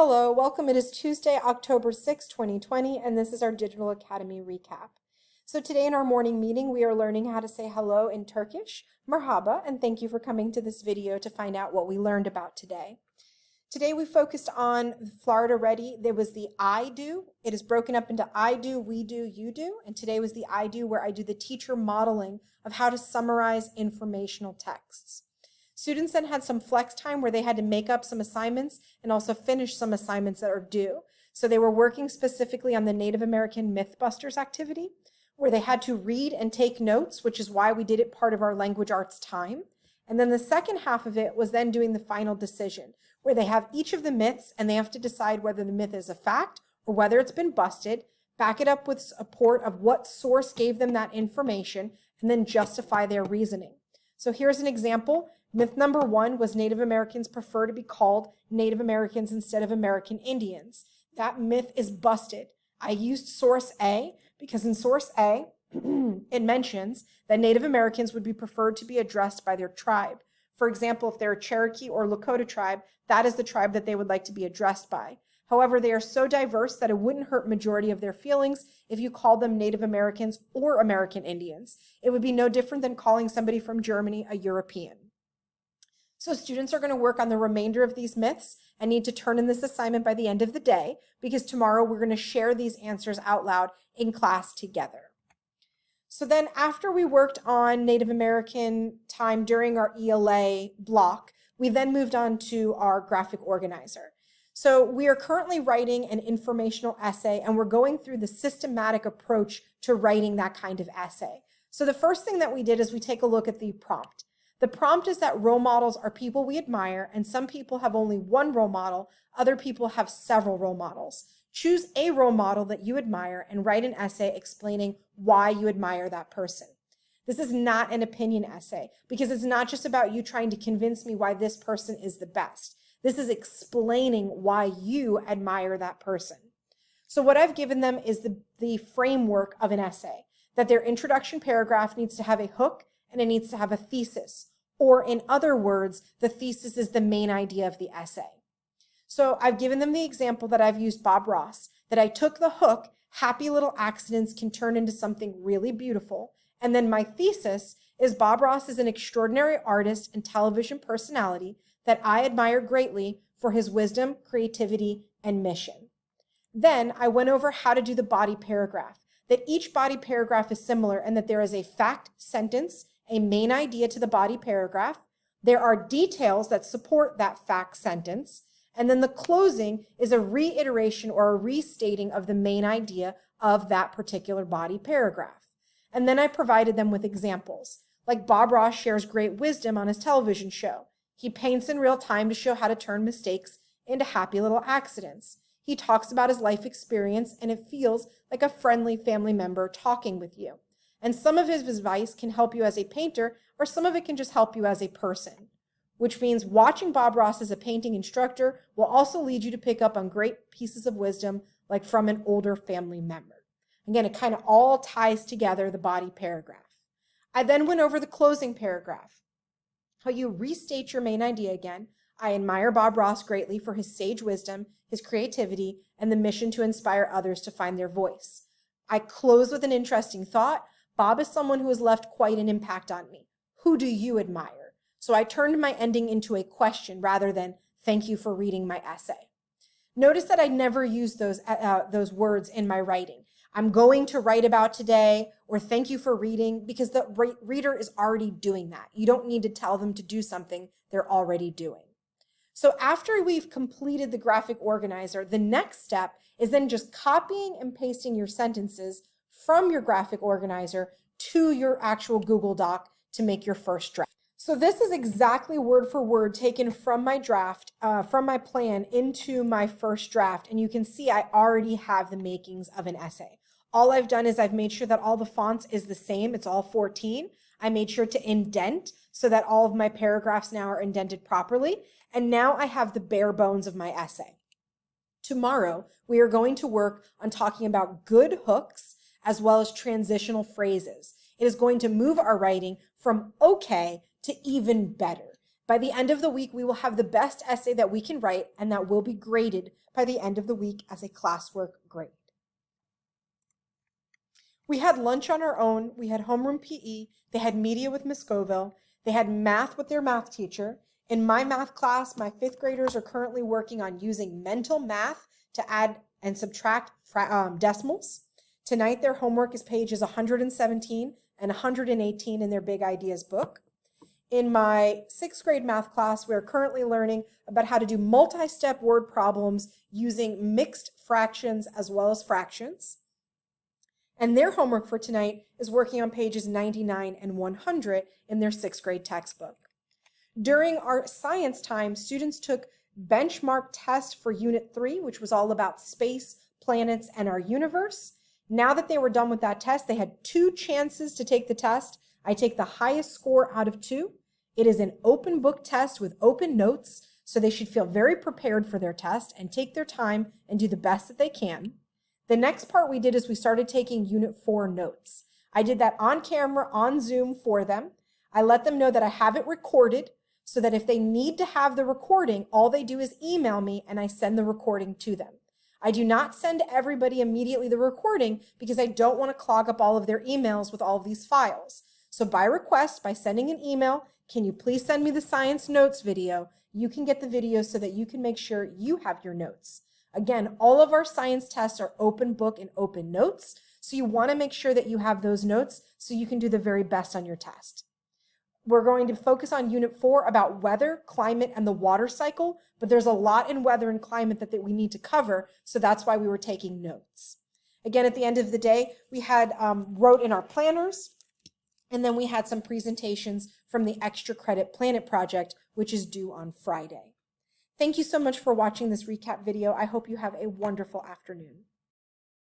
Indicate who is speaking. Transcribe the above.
Speaker 1: Hello, welcome. It is Tuesday, October 6, 2020, and this is our Digital Academy recap. So today in our morning meeting, we are learning how to say hello in Turkish, merhaba, and thank you for coming to this video to find out what we learned about today. Today we focused on Florida Ready. There was the I do. It is broken up into I do, we do, you do, and today was the I do where I do the teacher modeling of how to summarize informational texts. Students then had some flex time where they had to make up some assignments and also finish some assignments that are due. So they were working specifically on the Native American Mythbusters activity, where they had to read and take notes, which is why we did it part of our language arts time. And then the second half of it was then doing the final decision, where they have each of the myths and they have to decide whether the myth is a fact or whether it's been busted, back it up with support of what source gave them that information, and then justify their reasoning. So here's an example. Myth number 1 was Native Americans prefer to be called Native Americans instead of American Indians. That myth is busted. I used source A because in source A, it mentions that Native Americans would be preferred to be addressed by their tribe. For example, if they're a Cherokee or Lakota tribe, that is the tribe that they would like to be addressed by. However, they are so diverse that it wouldn't hurt majority of their feelings if you called them Native Americans or American Indians. It would be no different than calling somebody from Germany a European. So students are going to work on the remainder of these myths and need to turn in this assignment by the end of the day because tomorrow we're going to share these answers out loud in class together. So then after we worked on Native American time during our ELA block, we then moved on to our graphic organizer. So we are currently writing an informational essay and we're going through the systematic approach to writing that kind of essay. So the first thing that we did is we take a look at the prompt. The prompt is that role models are people we admire, and some people have only one role model, other people have several role models. Choose a role model that you admire and write an essay explaining why you admire that person. This is not an opinion essay because it's not just about you trying to convince me why this person is the best. This is explaining why you admire that person. So what I've given them is the framework of an essay, that their introduction paragraph needs to have a hook and it needs to have a thesis. Or in other words, the thesis is the main idea of the essay. So I've given them the example that I've used Bob Ross, that I took the hook, happy little accidents can turn into something really beautiful. And then my thesis is Bob Ross is an extraordinary artist and television personality that I admire greatly for his wisdom, creativity, and mission. Then I went over how to do the body paragraph, that each body paragraph is similar and that there is a fact sentence, a main idea to the body paragraph. There are details that support that fact sentence. And then the closing is a reiteration or a restating of the main idea of that particular body paragraph. And then I provided them with examples, like Bob Ross shares great wisdom on his television show. He paints in real time to show how to turn mistakes into happy little accidents. He talks about his life experience and it feels like a friendly family member talking with you. And some of his advice can help you as a painter, or some of it can just help you as a person, which means watching Bob Ross as a painting instructor will also lead you to pick up on great pieces of wisdom, like from an older family member. Again, it kind of all ties together the body paragraph. I then went over the closing paragraph, how you restate your main idea again. I admire Bob Ross greatly for his sage wisdom, his creativity, and the mission to inspire others to find their voice. I close with an interesting thought. Bob is someone who has left quite an impact on me. Who do you admire? So I turned my ending into a question rather than thank you for reading my essay. Notice that I never use those words in my writing. I'm going to write about today or thank you for reading because the reader is already doing that. You don't need to tell them to do something they're already doing. So after we've completed the graphic organizer, the next step is then just copying and pasting your sentences from your graphic organizer to your actual Google Doc to make your first draft. So this is exactly word for word taken from my draft, from my plan into my first draft. And you can see I already have the makings of an essay. All I've done is I've made sure that all the fonts is the same. It's all 14. I made sure to indent so that all of my paragraphs now are indented properly. And now I have the bare bones of my essay. Tomorrow, we are going to work on talking about good hooks as well as transitional phrases. It is going to move our writing from okay to even better. By the end of the week, we will have the best essay that we can write, and that will be graded by the end of the week as a classwork grade. We had lunch on our own. We had homeroom PE. They had media with Miss Scoville. They had math with their math teacher. In my math class, my 5th graders are currently working on using mental math to add and subtract decimals. Tonight, their homework is pages 117 and 118 in their Big Ideas book. In my 6th grade math class, we are currently learning about how to do multi-step word problems using mixed fractions as well as fractions. And their homework for tonight is working on pages 99 and 100 in their 6th grade textbook. During our science time, students took benchmark test for Unit 3, which was all about space, planets, and our universe. Now that they were done with that test, they had 2 chances to take the test. I take the highest score out of 2. It is an open book test with open notes, so they should feel very prepared for their test and take their time and do the best that they can. The next part we did is we started taking Unit 4 notes. I did that on camera, on Zoom for them. I let them know that I have it recorded so that if they need to have the recording, all they do is email me and I send the recording to them. I do not send everybody immediately the recording because I don't want to clog up all of their emails with all of these files. So by request, by sending an email, can you please send me the science notes video? You can get the video so that you can make sure you have your notes. Again, all of our science tests are open book and open notes, so you want to make sure that you have those notes so you can do the very best on your test. We're going to focus on Unit 4 about weather, climate, and the water cycle, but there's a lot in weather and climate that we need to cover, so that's why we were taking notes. Again, at the end of the day, we had wrote in our planners, and then we had some presentations from the Extra Credit Planet Project, which is due on Friday. Thank you so much for watching this recap video. I hope you have a wonderful afternoon.